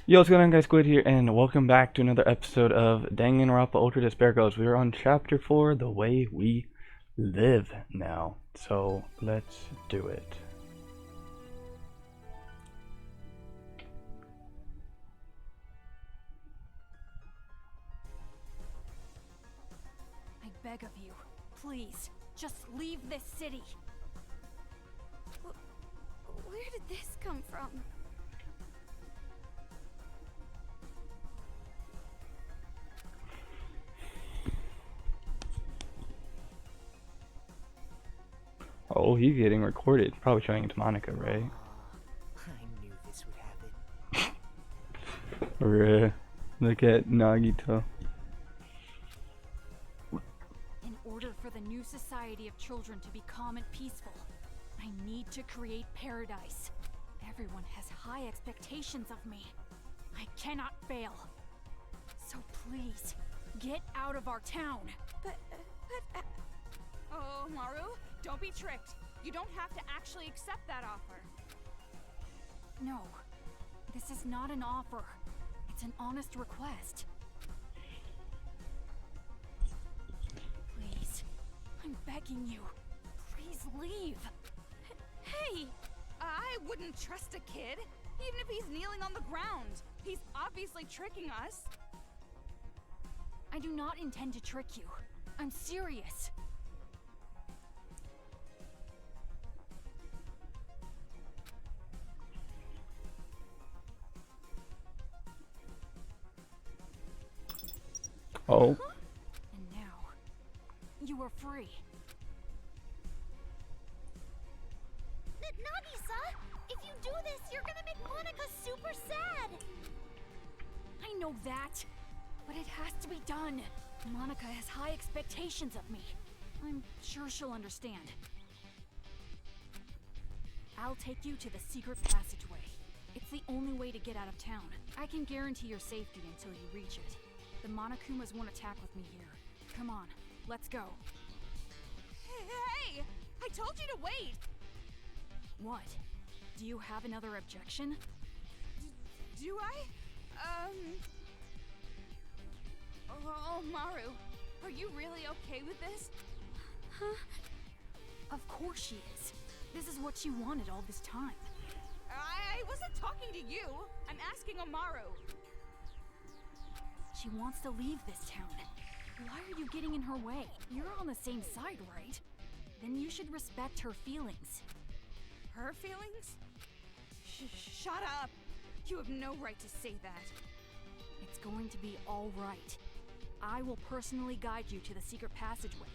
Yo, what's going on, guys? Squid here, and welcome back to another episode of Danganronpa Ultra Despair Goes. We are on Chapter 4, The Way We Live now. So, let's do it. I beg of you, please, just leave this city. Where did this come from? Oh, he's getting recorded. Probably showing it to Monica, right? I knew this would happen. Or, look at Nagito. In order for the new society of children to be calm and peaceful, I need to create paradise. Everyone has high expectations of me. I cannot fail. So please, get out of our town. Oh, Maru, don't be tricked. You don't have to actually accept that offer. No, this is not an offer. It's an honest request. Please, I'm begging you. Please leave. Hey, I wouldn't trust a kid, even if he's kneeling on the ground. He's obviously tricking us. I do not intend to trick you. I'm serious. Oh. And now, you are free. Nagisa, if you do this, you're gonna make Monica super sad. I know that, but it has to be done. Monica has high expectations of me. I'm sure she'll understand. I'll take you to the secret passageway. It's the only way to get out of town. I can guarantee your safety until you reach it. The Monokumas won't attack with me here. Come on, let's go. Hey, I told you to wait. What? Do you have another objection? Do I? Oh, Maru, are you really okay with this? Huh? Of course she is. This is what she wanted all this time. I wasn't talking to you. I'm asking Amaru. She wants to leave this town. Why are you getting in her way? You're on the same side, right? Then you should respect her feelings. Her feelings? Shut up. You have no right to say that. It's going to be all right. I will personally guide you to the secret passageway.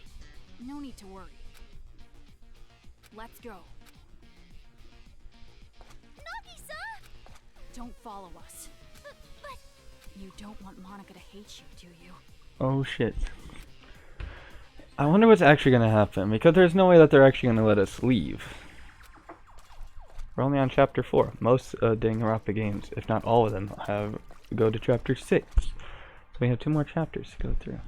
No need to worry. Let's go. Nagisa! Don't follow us. But... You don't want Monica to hate you, do you? Oh, shit. I wonder what's actually going to happen, because there's no way that they're actually going to let us leave. We're only on Chapter 4. Most Danganronpa games, if not all of them, go to Chapter 6. So we have 2 more chapters to go through.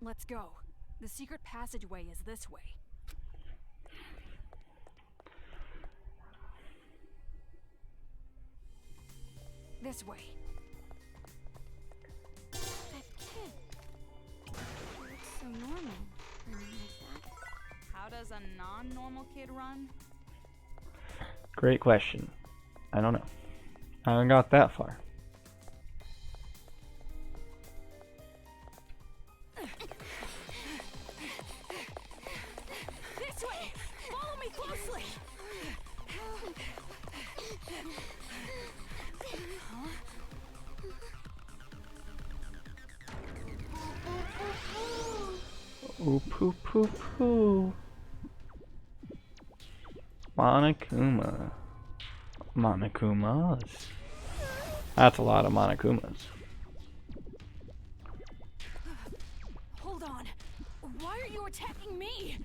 Let's go. The secret passageway is this way. This way. That kid... looks so normal. Running like that. How does a non-normal kid run? Great question. I don't know. I haven't got that far. This way! Follow me closely! Huh? Ooh, poo poo poo. Monokuma. Monokumas. That's a lot of Monokumas. Hold on. Why are you attacking me?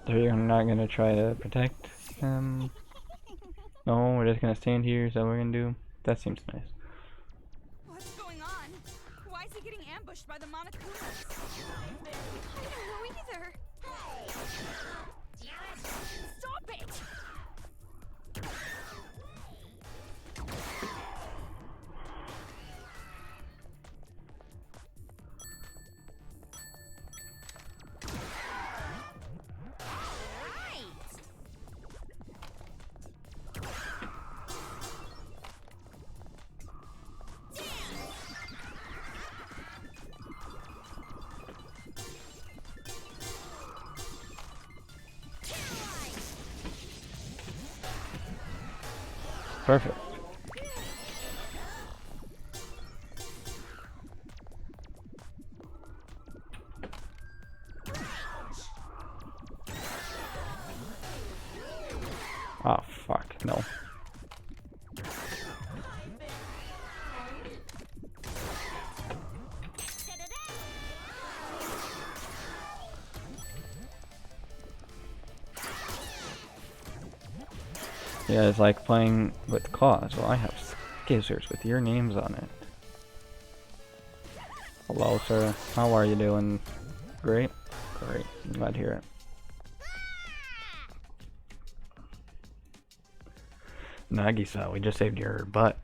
So you're not gonna try to protect him? No, we're just gonna stand here. Is that what we're gonna do? That seems nice. What's going on? Why is he getting ambushed by the Monokumas? I don't know either. Stop it! Perfect. Oh fuck, no. Yeah, it's like playing with claws. Well, I have scissors with your names on it. Hello, sir. How are you doing? Great? Great. I'm glad to hear it. Nagisa, we just saved your butt.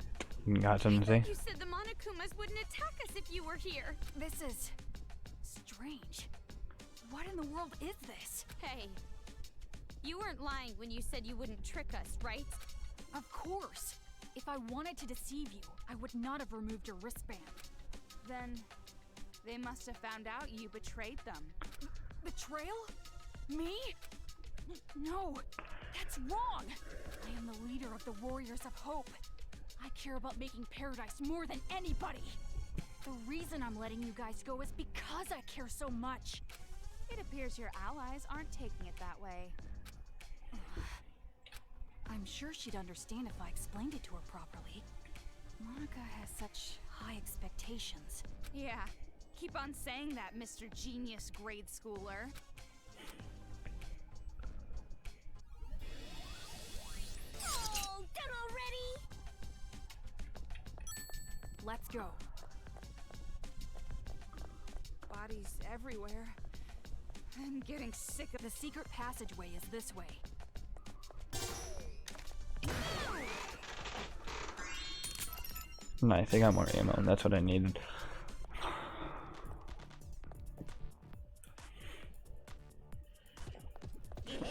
You got something to say? You said the Monokumas wouldn't attack us if you were here. This is strange. What in the world is this? Hey, you weren't lying when you said you wouldn't trick us, right? Of course. If I wanted to deceive you, I would not have removed your wristband. Then they must have found out you betrayed them. Betrayal? Me? No, that's wrong. I am the leader of the Warriors of Hope. I care about making paradise more than anybody. The reason I'm letting you guys go is because I care so much. It appears your allies aren't taking it that way. I'm sure she'd understand if I explained it to her properly. Monica has such high expectations. Yeah, keep on saying that, Mr. Genius grade schooler. Oh, done already? Let's go. Bodies everywhere. I'm getting sick of The secret passageway is this way. Nice, I got more ammo. That's what I needed.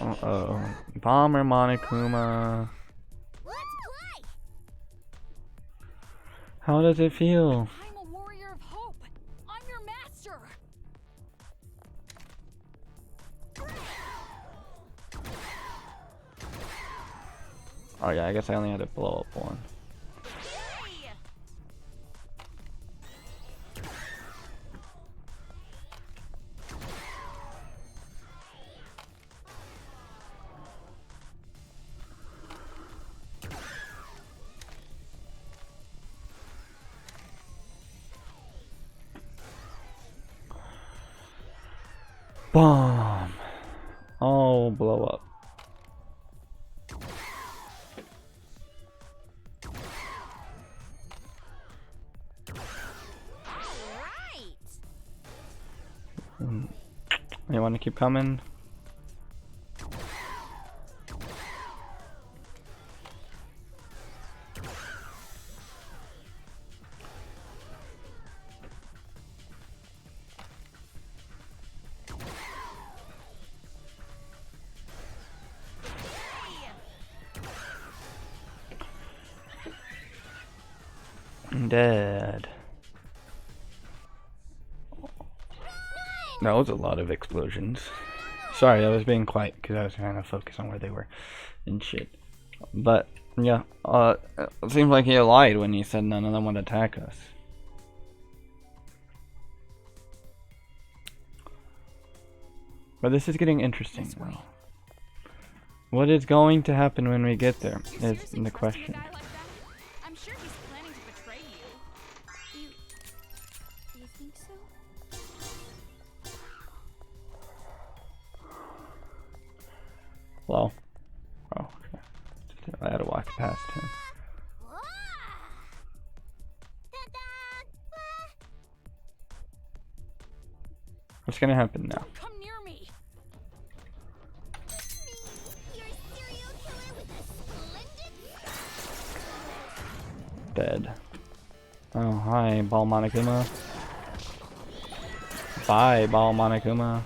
Uh-oh. Bomber Monokuma. Let's play! How does it feel? I'm a warrior of hope. I'm your master. Oh yeah, I guess I only had to blow up one. Bomb! Oh, blow up. You want to keep coming? I'm dead. That was a lot of explosions. Sorry, I was being quiet because I was trying to focus on where they were and shit. But yeah, it seems like he lied when he said none of them would attack us. But this is getting interesting now. What is going to happen when we get there is the question. I'm sure he's planning to betray you. You think so? Hello? Oh, okay. I had to walk past him. What's gonna happen now? Don't come near me. You're a serial killer with a splendid. Dead. Oh, hi, Ball Monokuma. Bye, Ball Monokuma.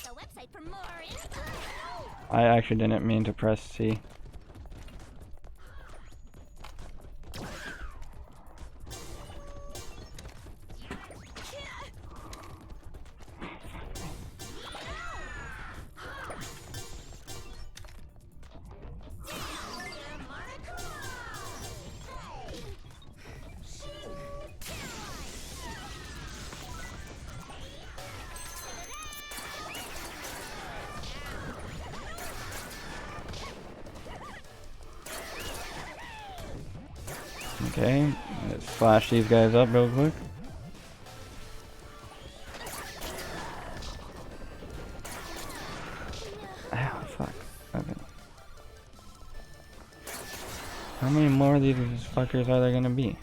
The website for more info. I actually didn't mean to press C. Okay, let's slash these guys up real quick. Ow, fuck. Okay. How many more of these fuckers are there gonna be?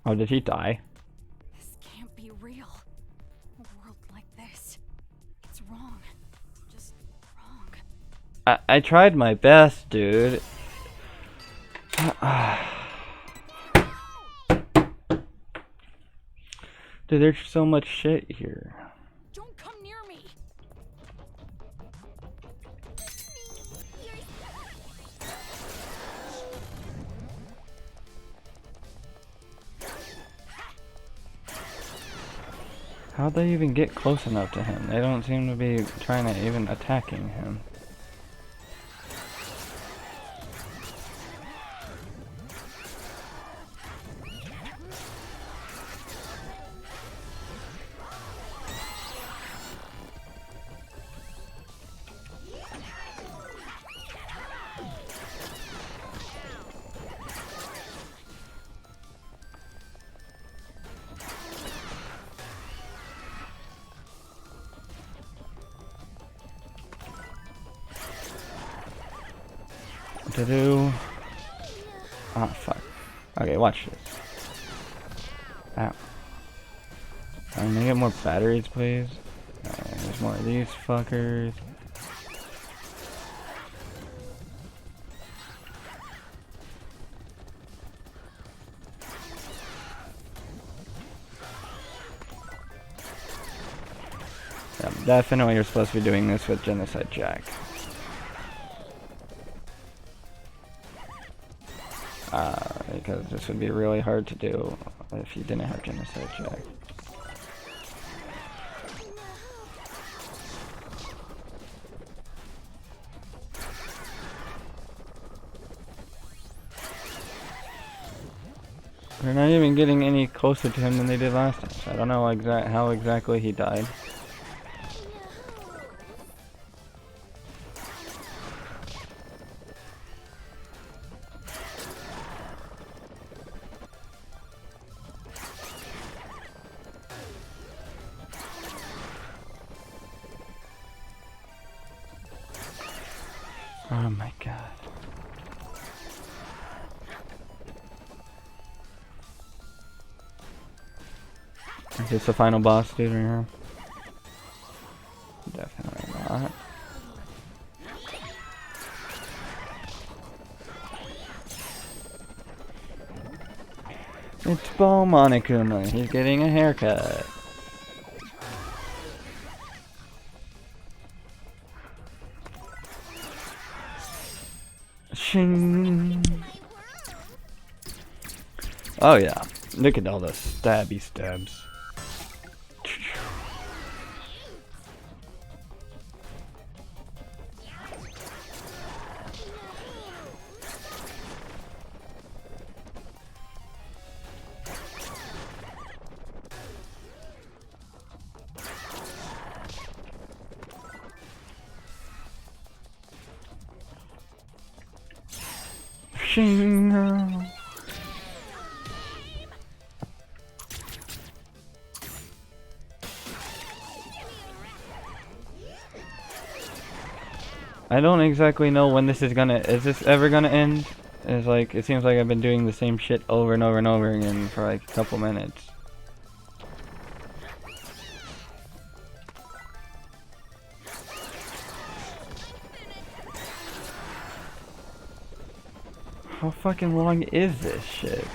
Oh, did he die? This can't be real. A world like this. It's wrong. Just wrong. I tried my best, dude. Dude, there's so much shit here. Don't come near me. How'd they even get close enough to him? They don't seem to be trying to even attacking him. To do. Oh fuck. Okay, watch this. Ow. Can I get more batteries, please? There's more of these fuckers. Yeah, definitely you're supposed to be doing this with Genocide Jack. Because this would be really hard to do if you didn't have Genocide Jack. They're not even getting any closer to him than they did last time, so I don't know how exactly he died. Oh my god. Is this the final boss dude right here? Definitely not. It's Ball Monokuma. He's getting a haircut. Shing. Oh yeah, look at all the stabby stabs. Shing. I don't exactly know when this is gonna. Is this ever gonna end? It's like it seems like I've been doing the same shit over and over and over again for like a couple minutes. How fucking long is this shit?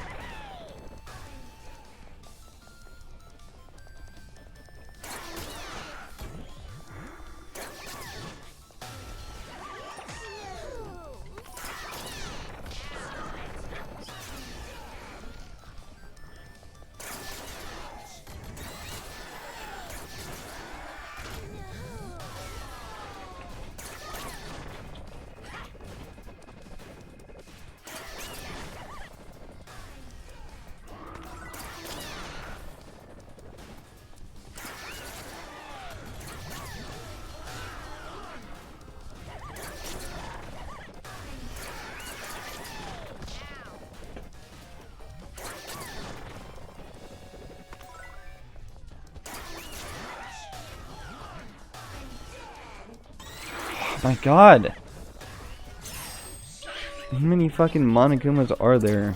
My god! How many fucking Monokumas are there?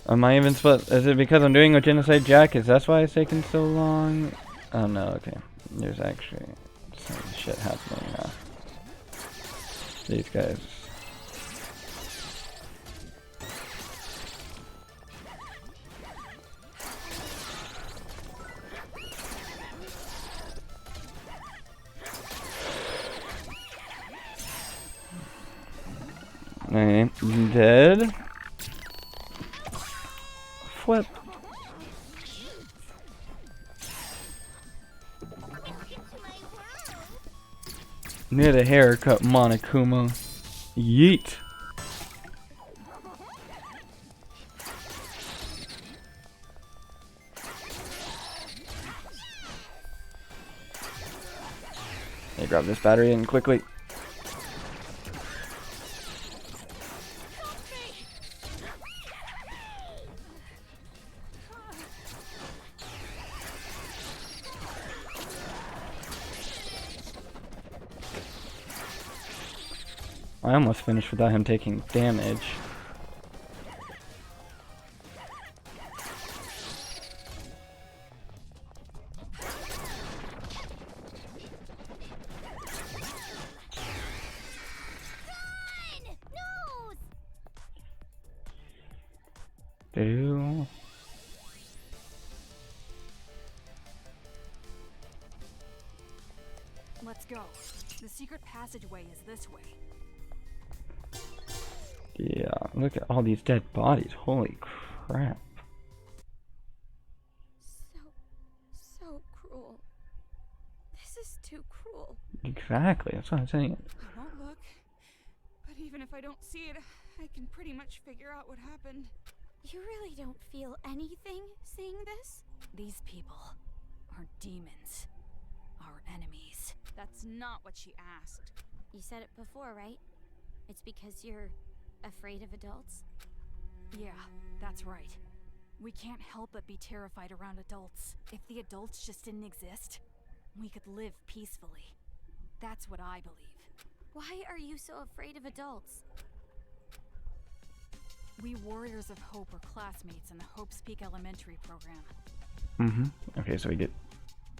Am I even supposed? Is it because I'm doing a Genocide Jack? Is that why it's taking so long? Oh no, okay. There's actually some shit happening now. These guys. Okay, dead. Flip. Need a haircut, Monokuma. Yeet. Hey, grab this battery in quickly. I almost finished without him taking damage. Ew. Let's go. The secret passageway is this way. Yeah, look at all these dead bodies. Holy crap. So cruel. This is too cruel. Exactly, that's what I'm saying. I won't look. But even if I don't see it, I can pretty much figure out what happened. You really don't feel anything seeing this? These people are demons. Our enemies. That's not what she asked. You said it before, right? It's because you're afraid of adults? Yeah, that's right. We can't help but be terrified around adults. If the adults just didn't exist, we could live peacefully. That's what I believe. Why are you so afraid of adults? We Warriors of Hope were classmates in the Hope's Peak Elementary program. Okay, so we get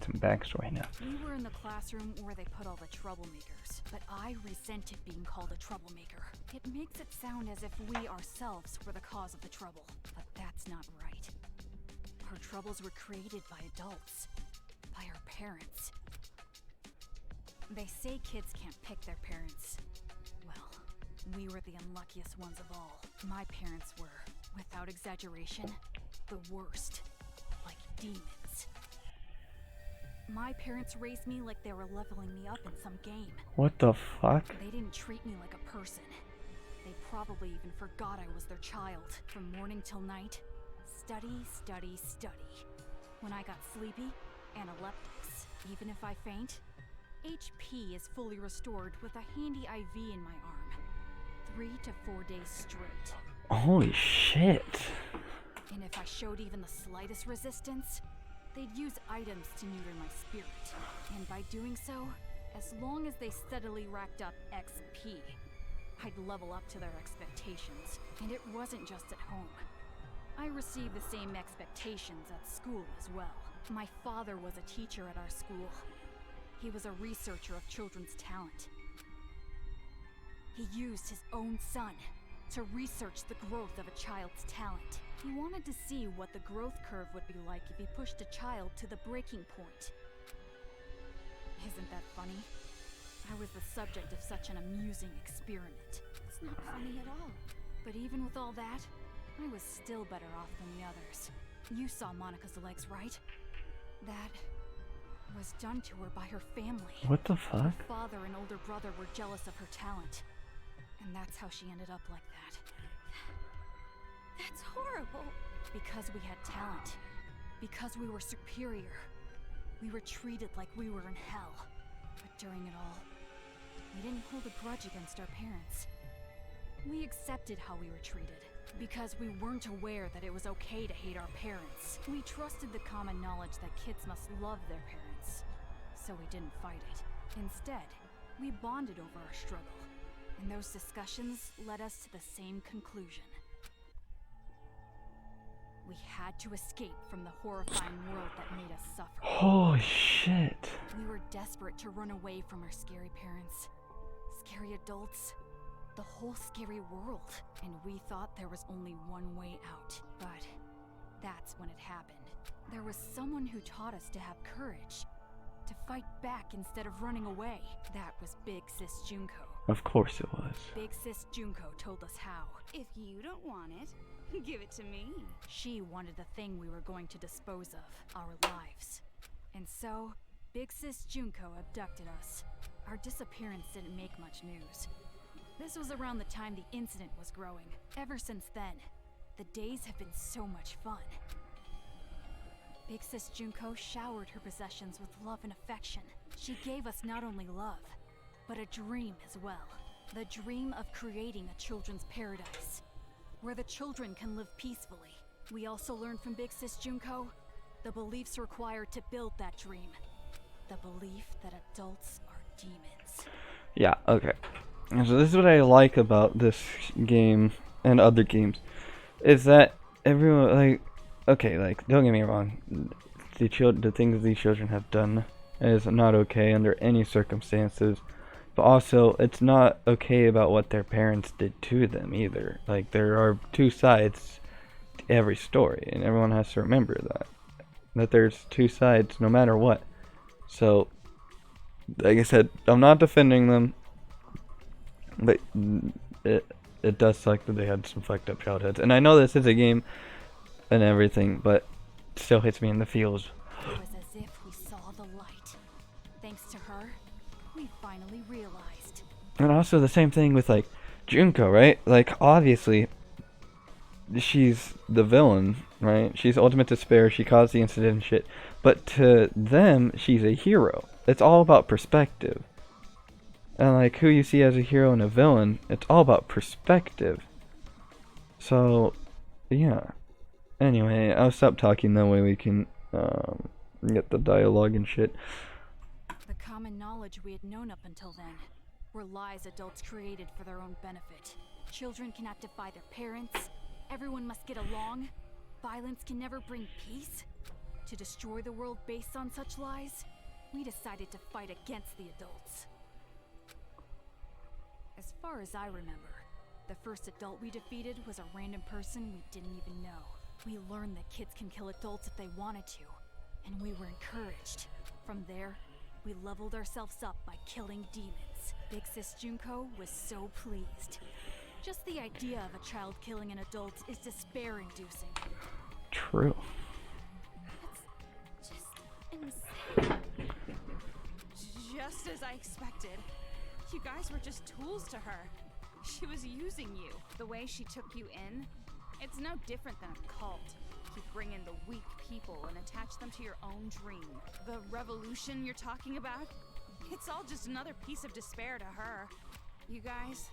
some backstory now. We were in the classroom where they put all the troublemakers, but I resented being called a troublemaker. It makes it sound as if we ourselves were the cause of the trouble, but that's not right. Our troubles were created by adults, by our parents. They say kids can't pick their parents. Well, we were the unluckiest ones of all. My parents were, without exaggeration, the worst. Like demons. My parents raised me like they were leveling me up in some game. What the fuck? They didn't treat me like a person. They probably even forgot I was their child. From morning till night, study, study, study. When I got sleepy, analeptics. Even if I faint, HP is fully restored with a handy IV in my arm. 3 to 4 days straight. Holy shit. And if I showed even the slightest resistance, they'd use items to neuter my spirit. And by doing so, as long as they steadily racked up XP, I'd level up to their expectations. And it wasn't just at home. I received the same expectations at school as well. My father was a teacher at our school. He was a researcher of children's talent. He used his own son to research the growth of a child's talent. He wanted to see what the growth curve would be like if he pushed a child to the breaking point. Isn't that funny? I was the subject of such an amusing experiment. It's not funny at all. But even with all that, I was still better off than the others. You saw Monica's legs, right? That was done to her by her family. What the fuck? Her father and older brother were jealous of her talent. And that's how she ended up like that. That's horrible. Because we had talent. Because we were superior. We were treated like we were in hell. But during it all, we didn't hold a grudge against our parents. We accepted how we were treated. Because we weren't aware that it was okay to hate our parents. We trusted the common knowledge that kids must love their parents. So we didn't fight it. Instead, we bonded over our struggle. And those discussions led us to the same conclusion. We had to escape from the horrifying world that made us suffer. Holy shit. We were desperate to run away from our scary parents, scary adults, the whole scary world. And we thought there was only one way out. But that's when it happened. There was someone who taught us to have courage, to fight back instead of running away. That was Big Sis Junko. Of course it was. Big Sis Junko told us how. If you don't want it, give it to me. She wanted the thing we were going to dispose of, our lives. And so, Big Sis Junko abducted us. Our disappearance didn't make much news. This was around the time the incident was growing. Ever since then, the days have been so much fun. Big Sis Junko showered her possessions with love and affection. She gave us not only love, but a dream as well. The dream of creating a children's paradise, where the children can live peacefully. We also learned from Big Sis Junko the beliefs required to build that dream. The belief that adults are demons. Yeah, okay. So this is what I like about this game and other games, is that everyone, like, okay, like, don't get me wrong, the things these children have done is not okay under any circumstances, but also it's not okay about what their parents did to them either. Like, there are two sides to every story, and everyone has to remember that there's two sides no matter what. So, like I said, I'm not defending them, but it does suck that they had some fucked up childhoods. And I know this is a game and everything, but it still hits me in the feels. It was as if we saw the light. Thanks to her, we finally realized. And also the same thing with, like, Junko, right? Like, obviously, she's the villain, right? She's ultimate despair, she caused the incident and shit. But to them, she's a hero. It's all about perspective. And, like, who you see as a hero and a villain, it's all about perspective. So, yeah. Anyway, I'll stop talking, that way we can get the dialogue and shit. The common knowledge we had known up until then were lies adults created for their own benefit. Children cannot defy their parents. Everyone must get along. Violence can never bring peace. To destroy the world based on such lies, we decided to fight against the adults. As far as I remember, the first adult we defeated was a random person we didn't even know. We learned that kids can kill adults if they wanted to, and we were encouraged. From there, we leveled ourselves up by killing demons. Big Sis Junko was so pleased. Just the idea of a child killing an adult is despair-inducing. True. It's just insane. Just as I expected. You guys were just tools to her. She was using you. The way she took you in, it's no different than a cult. You bring in the weak people and attach them to your own dream. The revolution you're talking about, it's all just another piece of despair to her. You guys,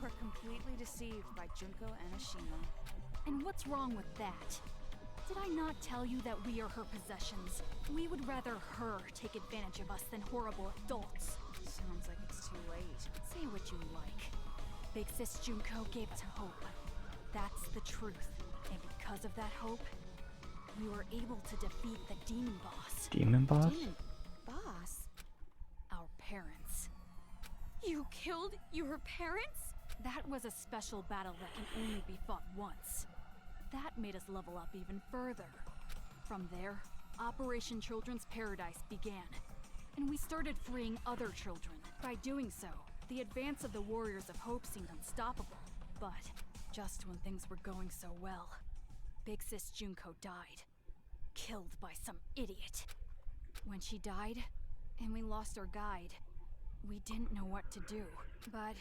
were completely deceived by Junko and Ashina. And what's wrong with that? Did I not tell you that we are her possessions? We would rather her take advantage of us than horrible adults. Sounds like it's too late. Say what you like. Big Sis Junko gave us hope. That's the truth. And because of that hope, we were able to defeat the demon boss. Demon boss? Demon boss? Our parents. You killed your parents? That was a special battle that can only be fought once. That made us level up even further. From there, Operation Children's Paradise began, and we started freeing other children. By doing so, the advance of the Warriors of Hope seemed unstoppable. But just when things were going so well, Big Sis Junko died, killed by some idiot. When she died, and we lost our guide, we didn't know what to do. But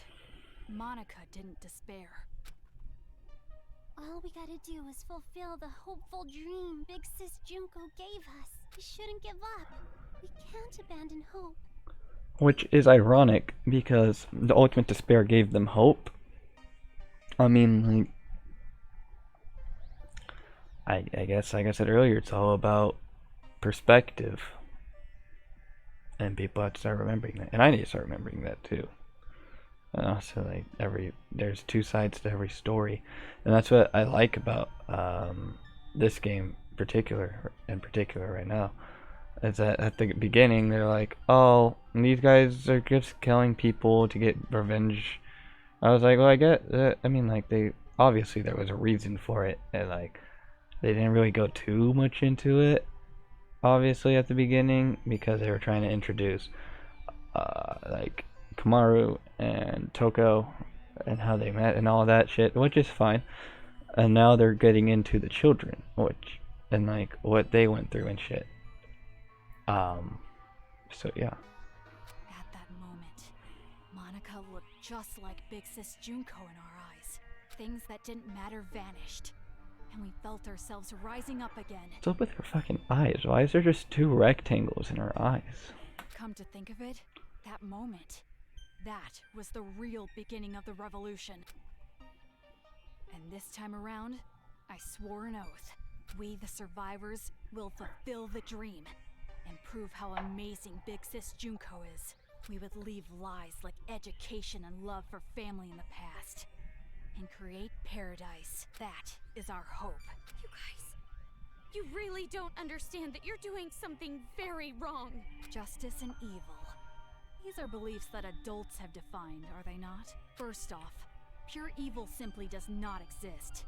Monica didn't despair. All we gotta do is fulfill the hopeful dream Big Sis Junko gave us. We shouldn't give up. We can't abandon hope. Which is ironic because the ultimate despair gave them hope. I mean, like, I guess, like I said earlier, it's all about perspective. And people have to start remembering that. And I need to start remembering that too. And also, like, there's two sides to every story. And that's what I like about this game in particular right now. Is that at the beginning, they're like, oh, these guys are just killing people to get revenge. I was like, well, I get that. I mean, like, obviously there was a reason for it. And, like, they didn't really go too much into it, obviously, at the beginning, because they were trying to introduce, like, Komaru and Toko and how they met and all that shit, which is fine. And now they're getting into the children, and like what they went through and shit. So yeah. At that moment, Monica looked just like Big Sis Junko in our eyes. Things that didn't matter vanished, and we felt ourselves rising up again. What's up with her fucking eyes? Why is there just two rectangles in her eyes? Come to think of it, that moment, that was the real beginning of the revolution. And this time around, I swore an oath. We, the survivors, will fulfill the dream and prove how amazing Big Sis Junko is. We would leave lies like education and love for family in the past and create paradise. That is our hope. You guys, you really don't understand that you're doing something very wrong. Justice and evil. These are beliefs that adults have defined, are they not? First off, pure evil simply does not exist.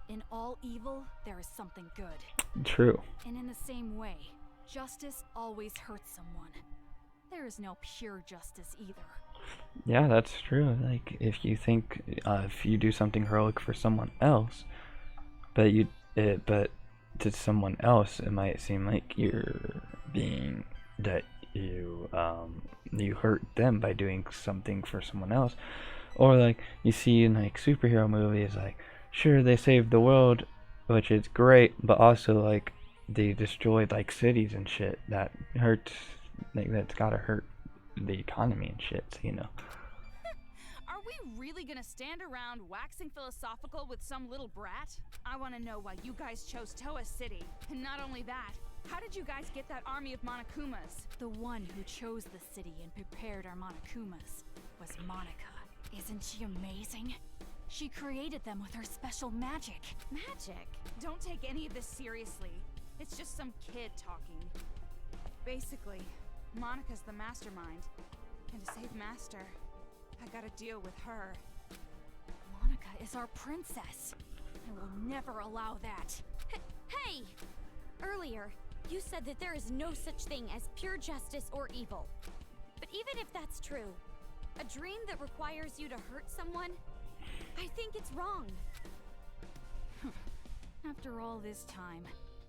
In all evil, there is something good. True. And in the same way, justice always hurts someone. There is no pure justice either. Yeah, that's true. Like, if you think, if you do something heroic for someone else, but to someone else, it might seem like you hurt them by doing something for someone else. Or like you see in like superhero movies, like sure they saved the world, which is great, but also like they destroyed like cities and shit. That hurts. Like that's gotta hurt the economy and shit. So, you know. Are we really gonna stand around waxing philosophical with some little brat? I wanna know why you guys chose Towa City. And not only that, how did you guys get that army of Monokumas? The one who chose the city and prepared our Monokumas was Monica. Isn't she amazing? She created them with her special magic. Magic? Don't take any of this seriously. It's just some kid talking. Basically, Monica's the mastermind. And to save Master, I gotta deal with her. Monica is our princess. I will never allow that. Hey! Earlier, you said that there is no such thing as pure justice or evil. But even if that's true, a dream that requires you to hurt someone, I think it's wrong. After all this time,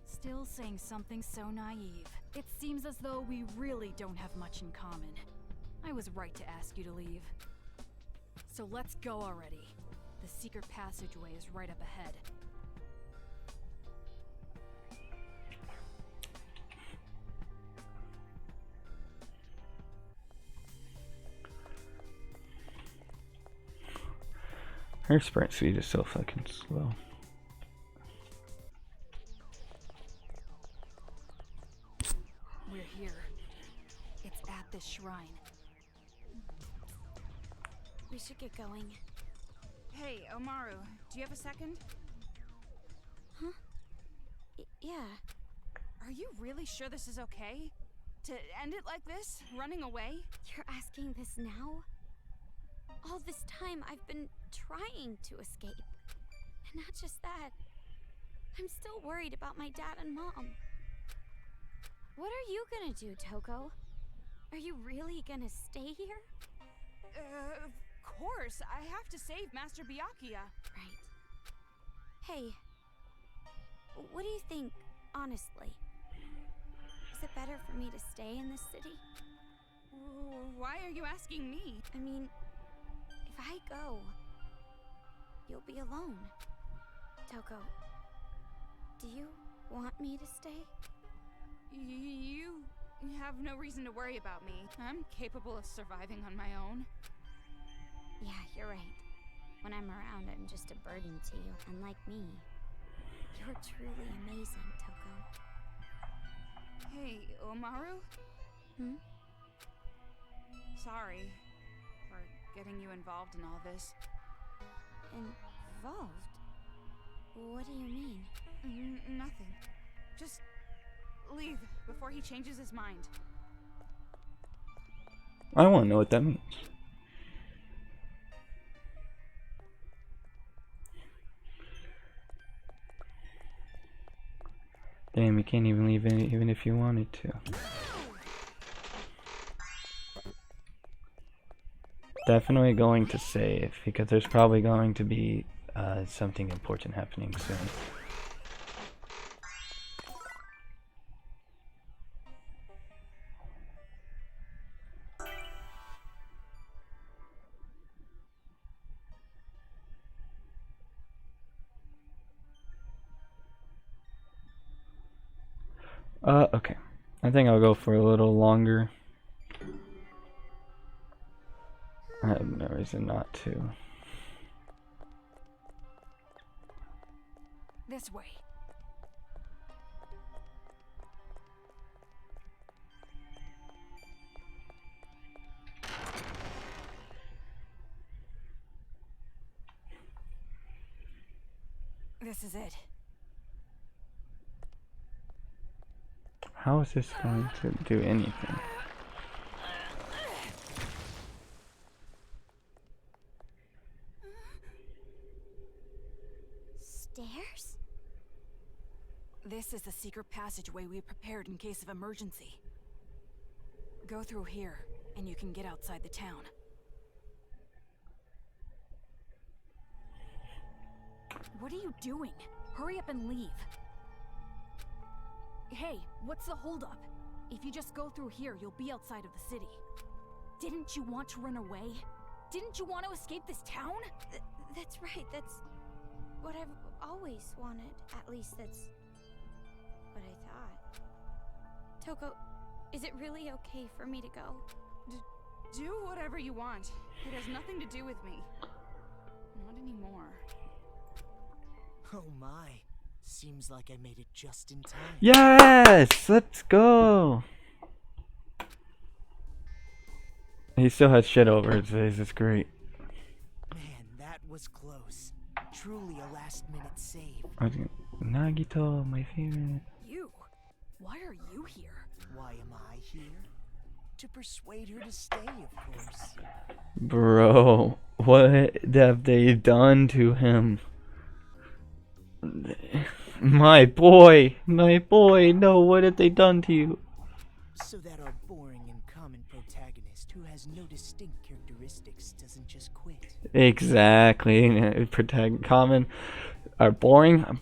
still saying something so naive. It seems as though we really don't have much in common. I was right to ask you to leave. So let's go already. The secret passageway is right up ahead. Her sprint speed is so fucking slow. We're here. It's at this shrine. We should get going. Hey, Omaru, do you have a second? Huh? Yeah. Are you really sure this is okay? To end it like this? Running away? You're asking this now? All this time I've been trying to escape. And not just that. I'm still worried about my dad and mom. What are you gonna do, Toko? Are you really gonna stay here? Of course. I have to save Master Byakuya. Right. Hey. What do you think, honestly? Is it better for me to stay in this city? Why are you asking me? I mean, if I go, you'll be alone. Toko, do you want me to stay? You have no reason to worry about me. I'm capable of surviving on my own. Yeah, you're right. When I'm around, I'm just a burden to you. Unlike me, you're truly amazing, Toko. Hey, Omaru? Hmm? Sorry for getting you involved in all this. Involved? What do you mean? Nothing. Just leave before he changes his mind. I don't want to know what that means. Damn, you can't even leave it, even if you wanted to. Definitely going to save, because there's probably going to be something important happening soon. Okay. I think I'll go for a little longer. I have no reason not to. This way. This is it. How is this going to do anything? Stairs? This is the secret passageway we prepared in case of emergency. Go through here, and you can get outside the town. What are you doing? Hurry up and leave. Hey, what's the holdup? If you just go through here, you'll be outside of the city. Didn't you want to run away? Didn't you want to escape this town? That's right, that's what I've always wanted. At least that's what I thought. Toko, is it really okay for me to go? Do whatever you want. It has nothing to do with me. Not anymore. Oh my. Seems like I made it just in time. Yes! Let's go! He still has shit over his face. It's great. Man, that was close. Truly a last-minute save. Nagito, my favorite. You? Why are you here? Why am I here? To persuade her to stay, of course. Bro, what have they done to him? My boy, no, what have they done to you? So that our boring and common protagonist, who has no distinct characteristics, doesn't just quit. Exactly. Our boring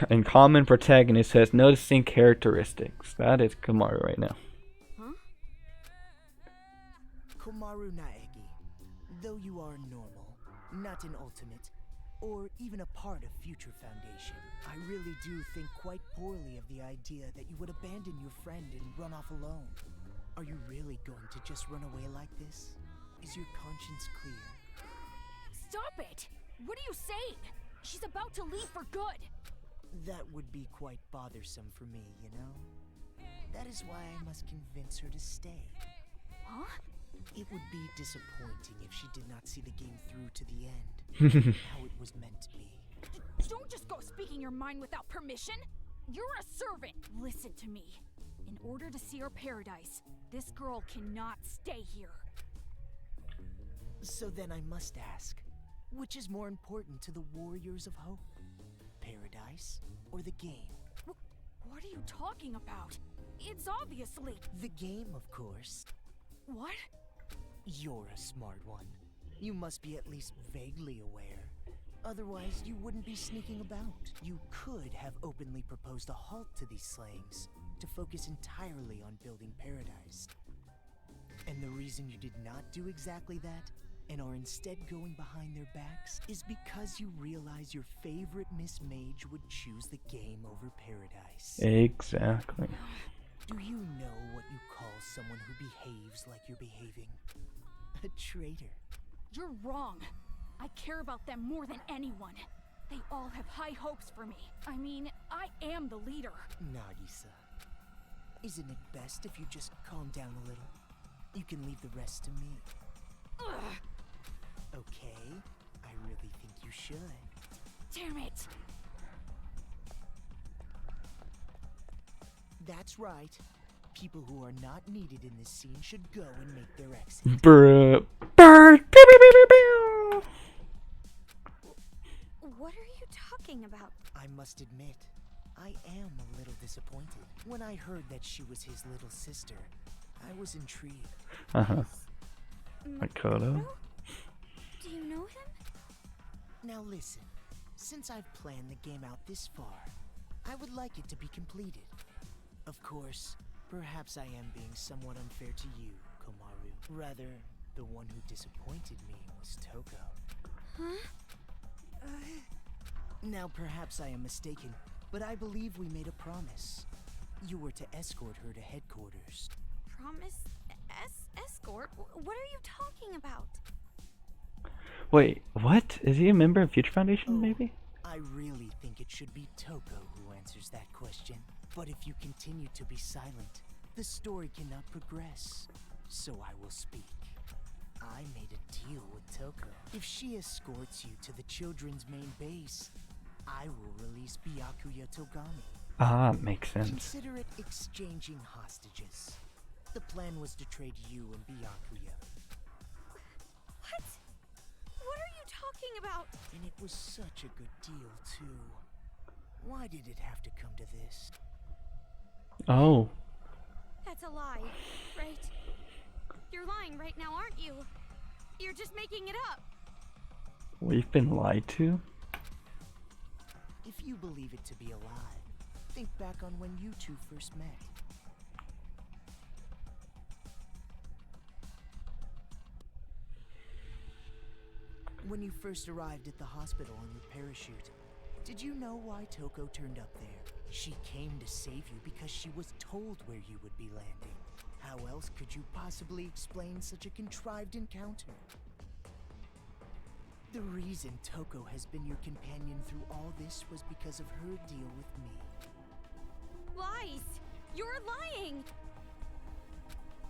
and common protagonist has no distinct characteristics. That is Komaru right now. Huh? Komaru Naegi, though you are normal, not an ultimate, or even a part of Future Foundation, I really do think quite poorly of the idea that you would abandon your friend and run off alone. Are you really going to just run away like this? Is your conscience clear? Stop it! What are you saying? She's about to leave for good. That would be quite bothersome for me, you know? That is why I must convince her to stay. Huh? It would be disappointing if she did not see the game through to the end, how it was meant to be. Don't just go speaking your mind without permission. You're a servant. Listen to me. In order to see our paradise, this girl cannot stay here. So then I must ask, which is more important to the Warriors of Hope? Paradise or the game? What are you talking about? It's obviously... The game, of course. What? You're a smart one. You must be at least vaguely aware. Otherwise, you wouldn't be sneaking about. You could have openly proposed a halt to these slayings, to focus entirely on building paradise. And the reason you did not do exactly that, and are instead going behind their backs, is because you realize your favorite Miss Mage would choose the game over paradise. Exactly. Do you know what you call someone who behaves like you're behaving? A traitor. You're wrong. I care about them more than anyone. They all have high hopes for me. I mean, I am the leader. Nagisa, isn't it best if you just calm down a little? You can leave the rest to me. Ugh. Okay, I really think you should. Damn it! That's right. People who are not needed in this scene should go and make their exit. Bruh. Bird. Pew, pew, pew, pew, pew. What are you talking about? I must admit, I am a little disappointed. When I heard that she was his little sister, I was intrigued. Uh-huh. Makoto? Do you know him? Now listen, since I've planned the game out this far, I would like it to be completed. Of course, perhaps I am being somewhat unfair to you, Komaru. Rather, the one who disappointed me was Toko. Huh? Now perhaps I am mistaken, but I believe we made a promise. You were to escort her to headquarters. Promise? Escort? What are you talking about? Wait, what? Is he a member of Future Foundation, maybe? I really think it should be Toko who answers that question. But if you continue to be silent, the story cannot progress. So I will speak. I made a deal with Toko. If she escorts you to the children's main base, I will release Byakuya Togami. Ah, makes sense. Consider it exchanging hostages. The plan was to trade you and Byakuya. What? What are you talking about? And it was such a good deal, too. Why did it have to come to this? Oh. That's a lie, right? You're lying right now, aren't you? You're just making it up. We've been lied to? If you believe it to be a lie, think back on when you two first met. When you first arrived at the hospital on your parachute, did you know why Toko turned up there? She came to save you because she was told where you would be landing. How else could you possibly explain such a contrived encounter? The reason Toko has been your companion through all this was because of her deal with me. Lies! You're lying!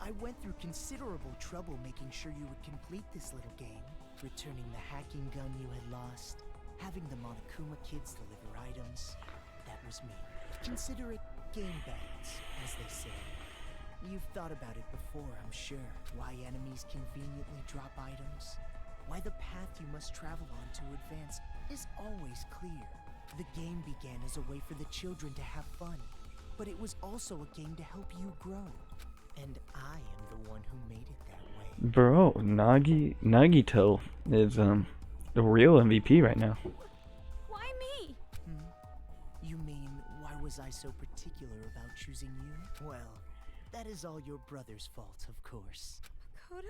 I went through considerable trouble making sure you would complete this little game. Returning the hacking gun you had lost, having the Monokuma kids deliver items. That was me. Consider it game balance, as they say. You've thought about it before, I'm sure. Why enemies conveniently drop items. Why the path you must travel on to advance is always clear. The game began as a way for the children to have fun, but it was also a game to help you grow. And I am the one who made it that way. Bro, Nagito is the real MVP right now. Why me? You mean, why was I so particular about choosing you? Well, that is all your brother's fault, of course. Makoto?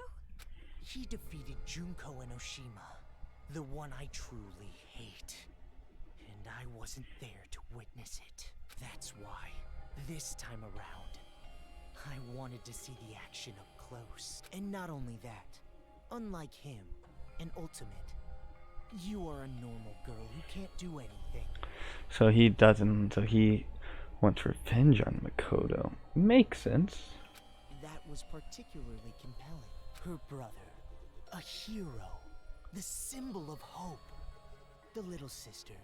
He defeated Junko and Oshima, the one I truly hate. And I wasn't there to witness it. That's why, this time around, I wanted to see the action up close. And not only that, unlike him, an ultimate, You are a normal girl who can't do anything. So he doesn't. So he wants revenge on Makoto. Makes sense. That was particularly compelling. Her brother, a hero, the symbol of hope. The little sister,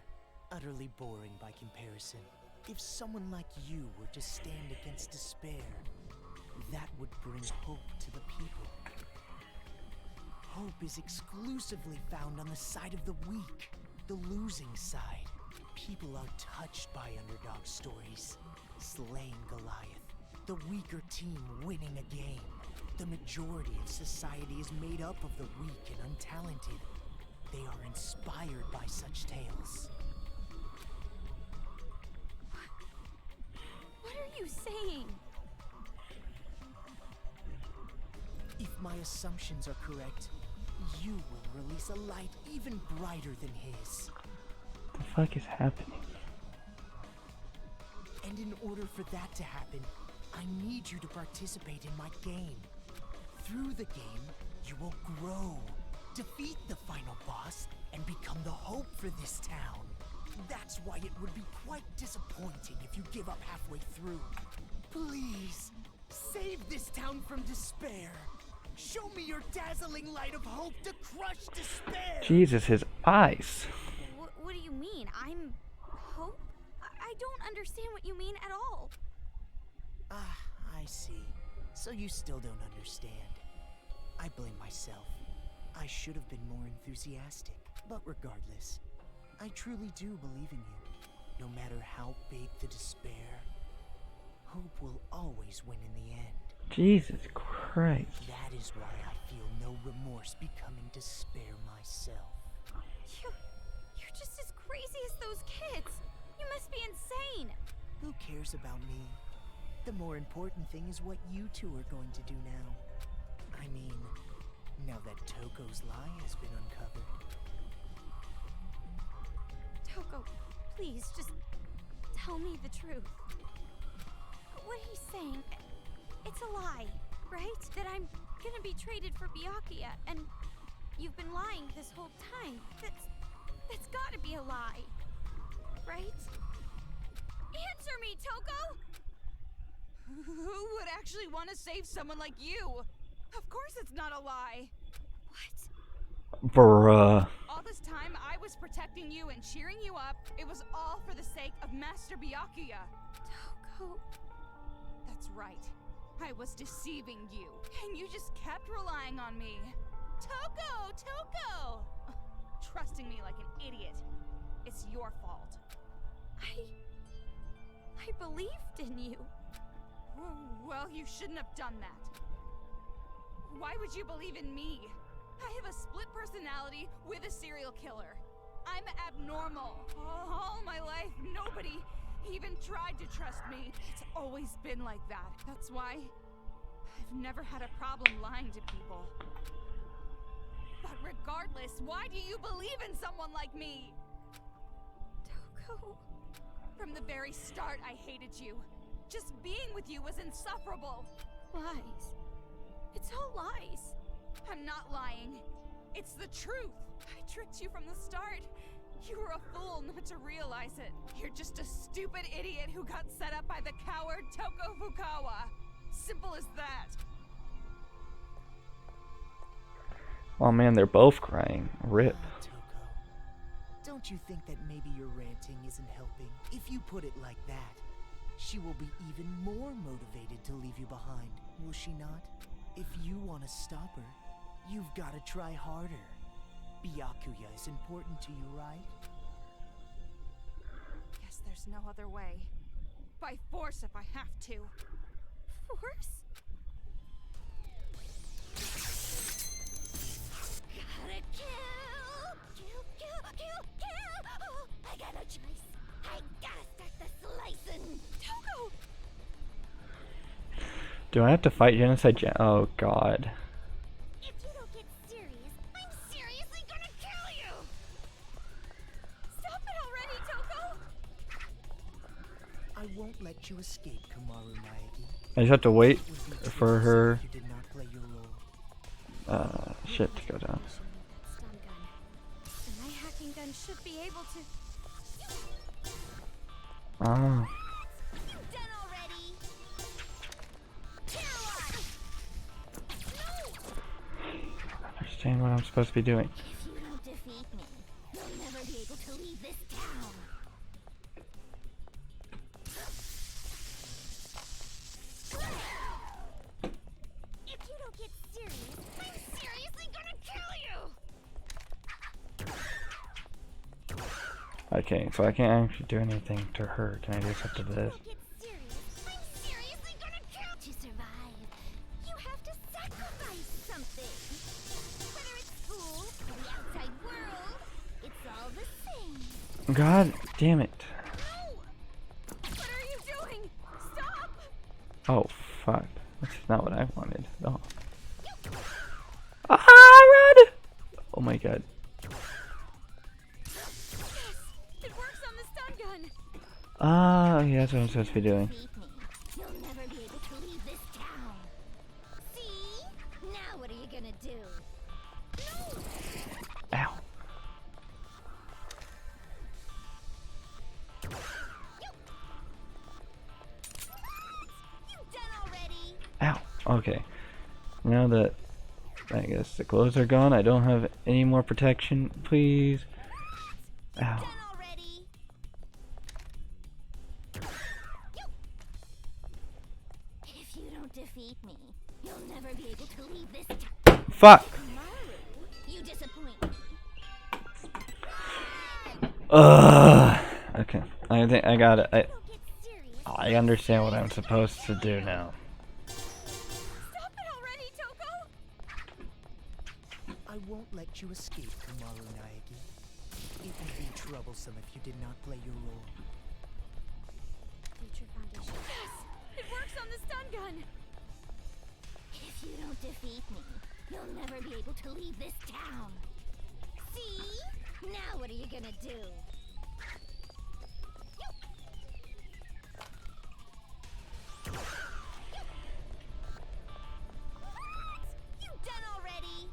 utterly boring by comparison. If someone like you were to stand against despair, that would bring hope to the people. Hope is exclusively found on the side of the weak, the losing side. People are touched by underdog stories. Slaying Goliath, the weaker team winning a game. The majority of society is made up of the weak and untalented. They are inspired by such tales. What are you saying? If my assumptions are correct, you will release a light even brighter than his. What the fuck is happening? And in order for that to happen, I need you to participate in my game. Through the game, you will grow, defeat the final boss, and become the hope for this town. That's why it would be quite disappointing if you give up halfway through. Please, save this town from despair. Show me your dazzling light of hope to crush despair. Jesus, his eyes. What do you mean? I'm hope? I don't understand what you mean at all. Ah, I see. So you still don't understand. I blame myself. I should have been more enthusiastic. But regardless, I truly do believe in you. No matter how big the despair, hope will always win in the end. Jesus Christ. That is why I feel no remorse becoming despair myself. You're just as crazy as those kids. You must be insane. Who cares about me? The more important thing is what you two are going to do now. I mean, now that Toko's lie has been uncovered. Toko, please, just tell me the truth. What he's saying, it's a lie, right? That I'm gonna be traded for Byakuya, and you've been lying this whole time. That's gotta be a lie, right? Answer me, Toko! Who would actually want to save someone like you? Of course it's not a lie. What? Bruh. All this time I was protecting you and cheering you up. It was all for the sake of Master Byakuya. Toko... That's right. I was deceiving you, and you just kept relying on me. Toko! Toko! Trusting me like an idiot. It's your fault. I believed in you. Well, you shouldn't have done that. Why would you believe in me? I have a split personality with a serial killer. I'm abnormal. All my life, nobody even tried to trust me. It's always been like that. That's why I've never had a problem lying to people. But regardless, why do you believe in someone like me? Toko... From the very start, I hated you. Just being with you was insufferable. Lies. It's all lies. I'm not lying. It's the truth. I tricked you from the start. You were a fool not to realize it. You're just a stupid idiot who got set up by the coward Toko Fukawa. Simple as that. Oh man, they're both crying. Rip. Toko, don't you think that maybe your ranting isn't helping? If you put it like that, she will be even more motivated to leave you behind, will she not? If you want to stop her, you've got to try harder. Byakuya is important to you, right? Guess there's no other way. By force if I have to. Force? Gotta kill! Oh, I got no choice. I gotta start the slicing. Toko! Do I have to fight Genocide Oh god. If you don't get serious, I'm seriously gonna kill you! Stop it already, Toko! I won't let you escape, Komaru Naegi. I just have to wait It would be for too her easy if you did not play your role. shit to go down. Stun gun. And I gun should be able to. Oh. You done already? Paralyzed! No! Understand what I'm supposed to be doing. If you don't defeat me, you'll never be able to leave this town. If you don't get serious, I'm seriously gonna kill you! Okay, so I can't actually do anything to her. Can I do something to this? If you don't get serious, I'm seriously gonna kill. To survive, you have to sacrifice something. Whether it's school or the outside world, it's all the same. God damn it. No! What are you doing? Stop! Oh, fuck. That's not what I wanted. Oh. Ah, run! Oh my god. It works on the stun gun. Ah, yeah, that's what I'm supposed to be doing. Beat me. You'll never be able to leave this town. See? Now what are you gonna do? No! Ow. You done already? Ow. Okay. Now that I guess the clothes are gone, I don't have any more protection. Please. Ow. Done already? If you don't defeat me, you'll never be able to leave this town. Fuck. Komaru, you disappoint me. Ugh. Okay. I think I got it. Don't get serious. I understand what I'm supposed to do now. Stop it already, Toko! I won't let you escape, Komaru Naegi. It would be troublesome if you did not play your role. Future Foundation. Yes! It works on the stun gun! If you don't defeat me, you'll never be able to leave this town. See? Now what are you gonna do? You done already?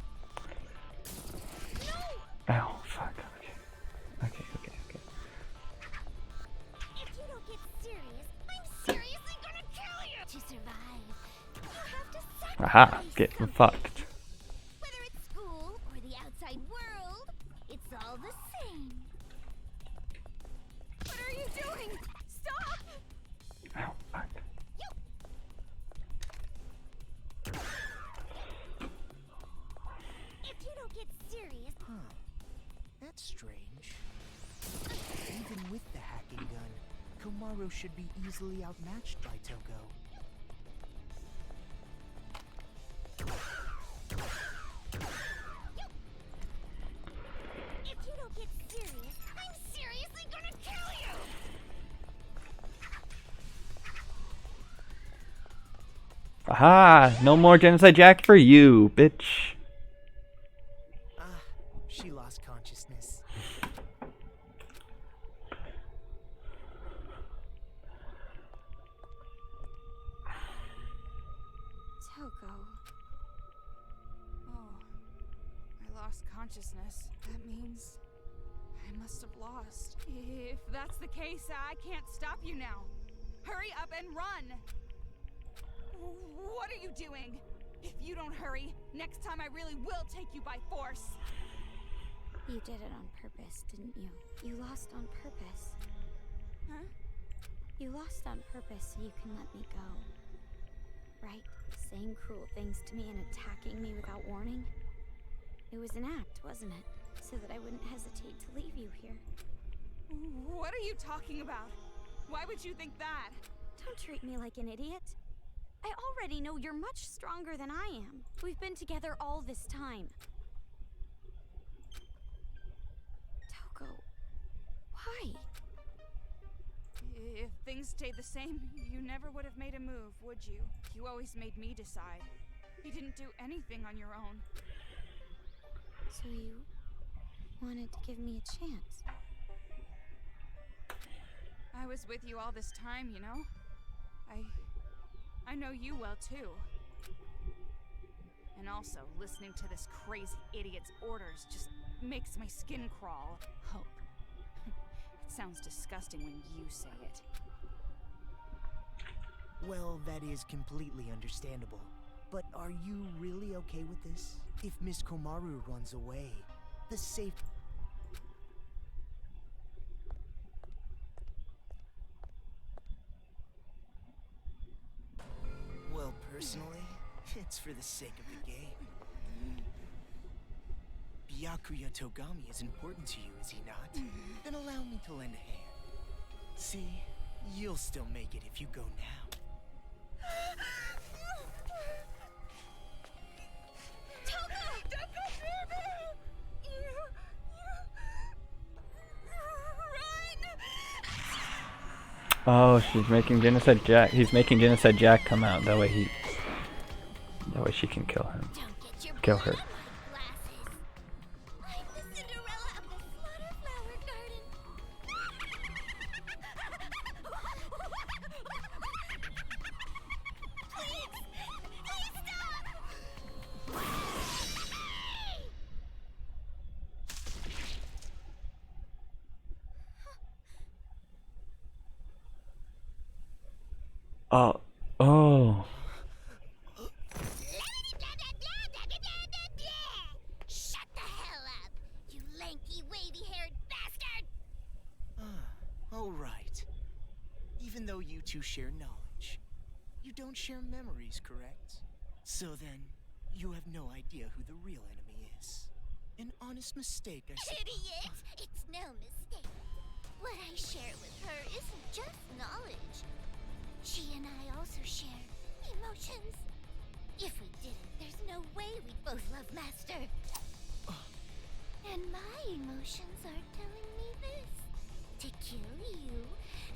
No! Ow. Fuck. Okay. Okay. If you don't get serious, I'm seriously gonna kill you! To survive, you have to sacrifice Aha. Getting something. fucked. Whether it's school or the outside world, it's all the same. What are you doing? Stop! Ow. Fuck. If you don't get serious, Huh. That's strange. Even with the hacking gun, Komaru should be easily outmatched by Toko. if you don't get serious, I'm seriously gonna kill you! Aha. No more genocide jack for you, bitch. Ah, she lost consciousness. Toko. Oh, I lost consciousness. That means I must have lost. If that's the case, I can't stop you now. Hurry up and run! What are you doing? If you don't hurry, next time I really will take you by force. You did it on purpose, didn't you? You lost on purpose. Huh? You lost on purpose so you can let me go. Right? Saying cruel things to me and attacking me without warning? It was an act, wasn't it? So that I wouldn't hesitate to leave you here. What are you talking about? Why would you think that? Don't treat me like an idiot. I already know you're much stronger than I am. We've been together all this time. Toko, why? If things stayed the same, you never would have made a move, would you? You always made me decide. You didn't do anything on your own. So you wanted to give me a chance? I was with you all this time, you know? I know you well, too. And also, listening to this crazy idiot's orders just makes my skin crawl. Hope. It sounds disgusting when you say it. Well, that is completely understandable. But are you really okay with this? If Miss Komaru runs away, the safe... Well, personally, it's for the sake of the game. Byakuya Togami is important to you, is he not? Then allow me to lend a hand. See, you'll still make it if you go now. Oh, she's making Genocide Jack. He's making Genocide Jack come out. That way she can kill him. Kill her. Oh. Shut the hell up, you lanky, wavy-haired bastard! Oh right. Even though you two share knowledge, you don't share memories, correct? So then, you have no idea who the real enemy is. An honest mistake, I suppose. Idiot! It's no mistake. What I share with her isn't just knowledge. She and I also share emotions. If we didn't, there's no way we'd both love Master. And my emotions are telling me this. To kill you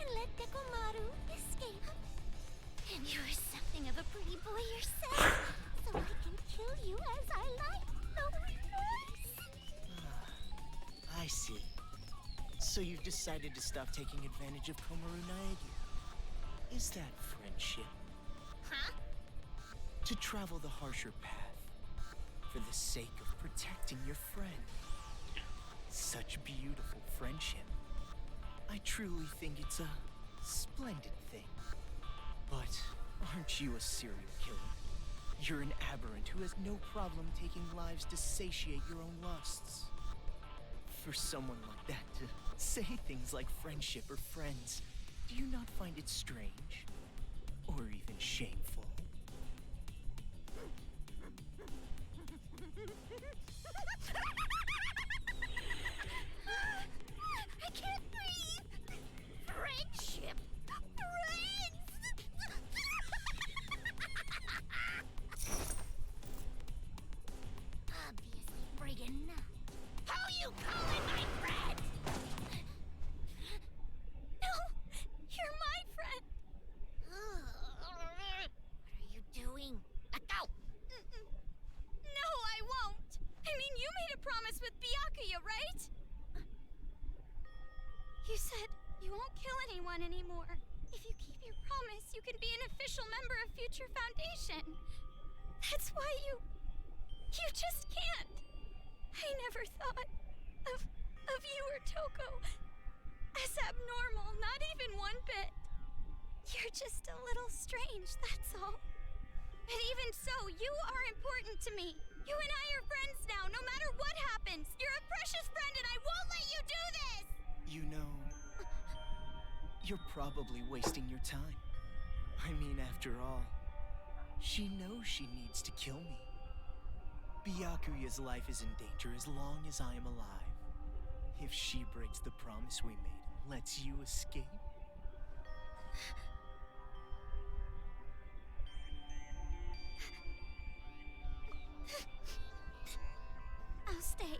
and let Komaru escape. And you're something of a pretty boy yourself, so I can kill you as I like. No remorse. I see. So you've decided to stop taking advantage of Komaru Naegi. Is that friendship? Huh? To travel the harsher path for the sake of protecting your friend. Such beautiful friendship. I truly think it's a splendid thing. But aren't you a serial killer? You're an aberrant who has no problem taking lives to satiate your own lusts. For someone like that to say things like friendship or friends, do you not find it strange? Or even shameful? I can't breathe! Friendship! Friends! Obviously friggin' not. Who you calling my friend? No! You're my friend! What are you doing? Let go! No, I won't! I mean, you made a promise with Byakuya, right? You said you won't kill anyone anymore. If you keep your promise, you can be an official member of Future Foundation. That's why you just can't. I never thought of you or Toko as abnormal, not even one bit. You're just a little strange, that's all. But even so, you are important to me. You and I are friends now, no matter what happens. You're a precious friend and I won't let you do this! You know, you're probably wasting your time. I mean, after all, she knows she needs to kill me. Byakuya's life is in danger as long as I am alive. If she breaks the promise we made and lets you escape... I'll stay.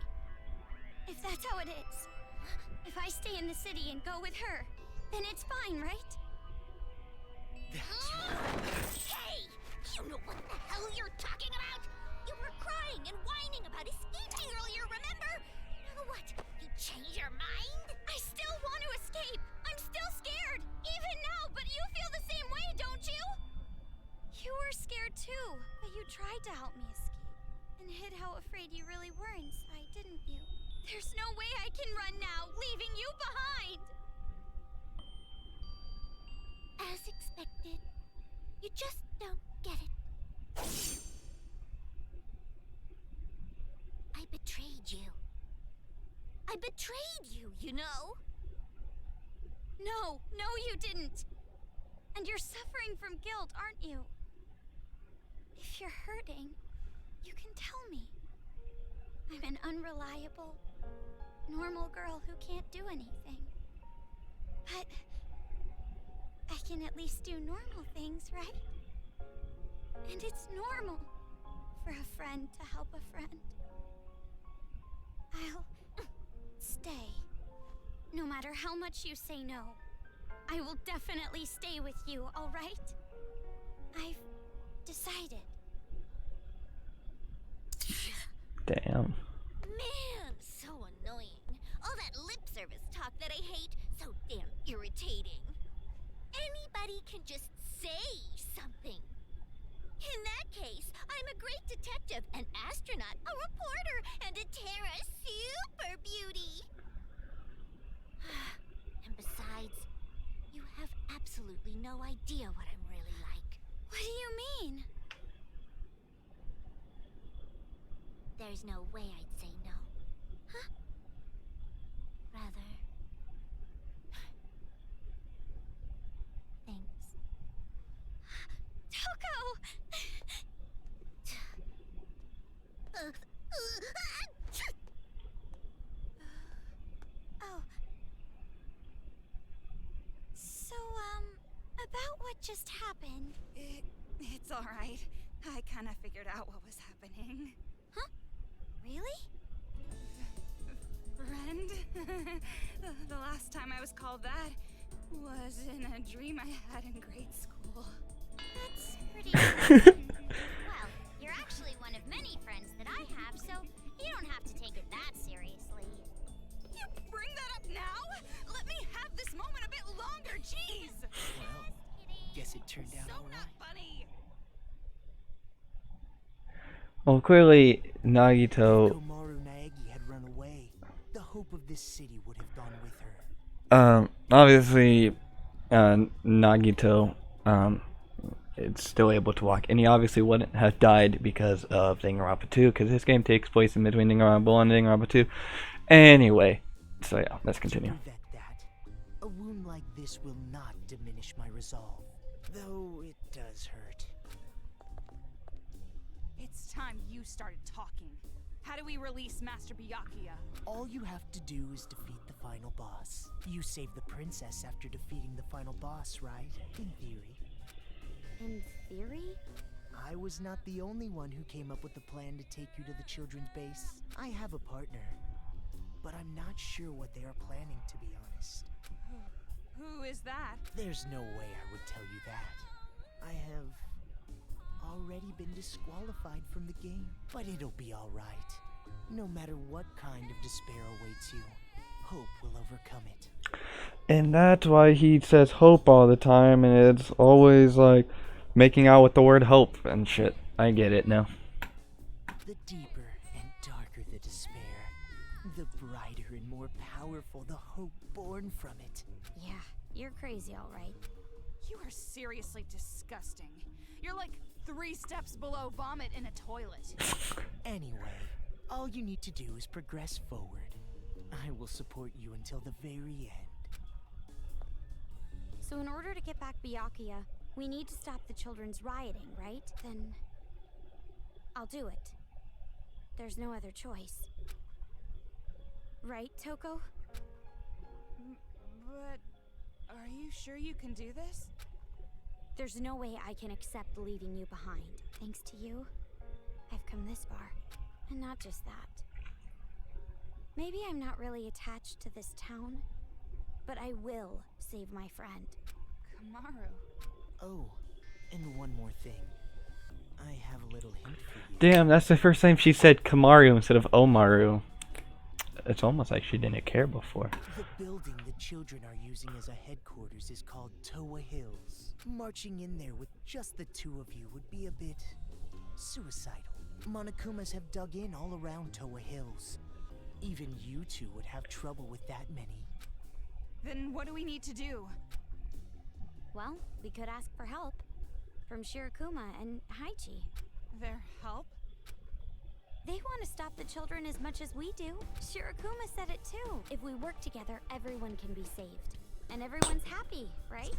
If that's how it is. If I stay in the city and go with her, then it's fine, right? That's Hey! You know what the hell you're talking about? You were crying and whining about escaping earlier, remember? Now what? You change your mind? I still want to escape! I'm still scared! Even now, but you feel the same way, don't you? You were scared too, but you tried to help me escape. and hid how afraid you really were inside, didn't you? There's no way I can run now, leaving you behind! As expected. You just don't get it. I betrayed you. I betrayed you, you know? No, you didn't. And you're suffering from guilt, aren't you? If you're hurting, you can tell me. I'm an unreliable, normal girl who can't do anything. But I can at least do normal things, right? And it's normal for a friend to help a friend. I'll stay. No matter how much you say no, I will definitely stay with you, all right? I've decided. Damn. Man, so annoying. All that lip service talk that I hate, so damn irritating. Anybody can just say something. In that case, I'm a great detective, an astronaut, a reporter, and a Terra super beauty. And besides, you have absolutely no idea what I'm really like. What do you mean? There's no way I'd say no. Huh? Rather... Thanks. Toko! Oh. So, about what just happened. It's alright. I kinda figured out what was happening. Huh? Really? Friend? The last time I was called that was in a dream I had in grade school. That's pretty Well, you're actually one of many friends that I have, so you don't have to take it that seriously. You bring that up now? Let me have this moment a bit longer, jeez! Well, guess it turned out So alright. not funny! Well, clearly Nagito. Komaru had run away. The hope of this city would have gone with her. Obviously, Nagito, is still able to walk, and he obviously wouldn't have died because of Danganronpa 2, because this game takes place in between Danganronpa 1 and Danganronpa 2. Anyway, so yeah, let's continue. To vet that, a wound like this will not diminish my resolve, though it does hurt. It's time you started talking. How do we release Master Byakuya? All you have to do is defeat the final boss. You saved the princess after defeating the final boss, right? In theory. In theory? I was not the only one who came up with the plan to take you to the children's base. I have a partner, but I'm not sure what they are planning, to be honest. Who is that? There's no way I would tell you that. I have already been disqualified from the game, but it'll be alright. No matter what kind of despair awaits you, hope will overcome it. And that's why he says hope all the time, and it's always like making out with the word hope and shit. I get it now. The deeper and darker the despair, the brighter and more powerful the hope born from it. Yeah, you're crazy, all right. You are seriously disgusting. You're like 3 steps below vomit in a toilet. Anyway, all you need to do is progress forward. I will support you until the very end. So in order to get back Byakuya, we need to stop the children's rioting, right? Then I'll do it. There's no other choice. Right, Toko? But are you sure you can do this? There's no way I can accept leaving you behind. Thanks to you, I've come this far. And not just that. Maybe I'm not really attached to this town, but I will save my friend. Komaru. Oh, and one more thing. I have a little hint for you. Damn, that's the first time she said Komaru instead of Omaru. It's almost like she didn't care before. The building the children are using as a headquarters is called Towa Hills. Marching in there with just the two of you would be a bit suicidal. Monokumas have dug in all around Towa Hills. Even you two would have trouble with that many. Then what do we need to do? Well, we could ask for help. From Shirokuma and Haichi. Their help? They want to stop the children as much as we do. Shirokuma said it too. If we work together, everyone can be saved. And everyone's happy, right?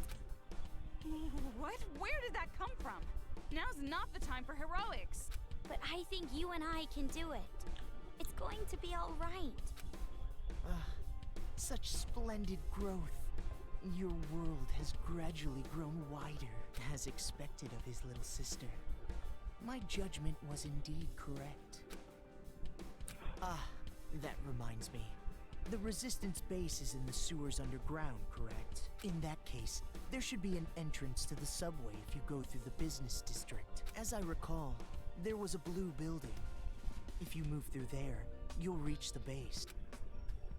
What? Where did that come from? Now's not the time for heroics. But I think you and I can do it. It's going to be all right. Such splendid growth. Your world has gradually grown wider, as expected of his little sister. My judgment was indeed correct. That reminds me. The Resistance base is in the sewers underground, correct? In that case, there should be an entrance to the subway if you go through the business district. As I recall, there was a blue building. If you move through there, you'll reach the base.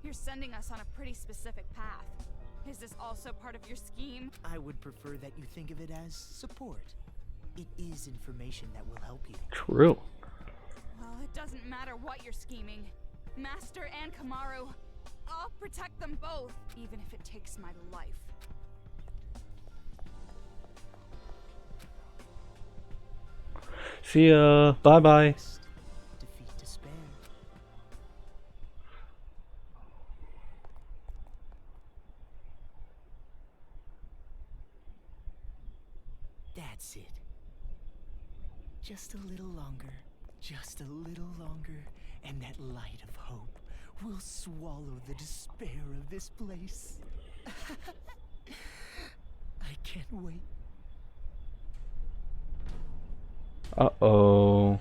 You're sending us on a pretty specific path. Is this also part of your scheme? I would prefer that you think of it as support. It is information that will help you. True. Well, it doesn't matter what you're scheming. Master and Komaru, I'll protect them both, even if it takes my life. See ya. Bye bye. Defeat despair. That's it. Just a little longer. Just a little longer, and that light of hope will swallow the despair of this place. I can't wait. Uh-oh.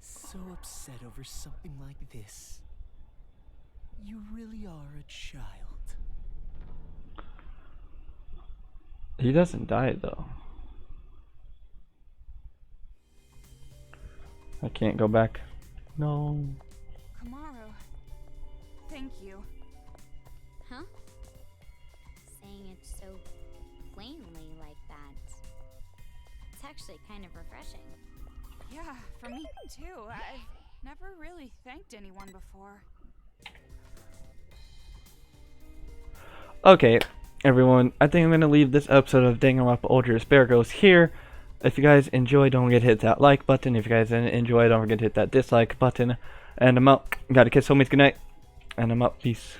So upset over something like this. You really are a child. He doesn't die though. I can't go back. No. Komaru, thank you. Huh? Saying it so plainly like that. It's actually kind of refreshing. Yeah, for me too. I've never really thanked anyone before. Okay, everyone. I think I'm going to leave this episode of Danganronpa Ultra Despair Goes here. If you guys enjoy, don't forget to hit that like button. If you guys didn't enjoy, don't forget to hit that dislike button. And I'm out. Gotta kiss homies goodnight. And I'm out. Peace.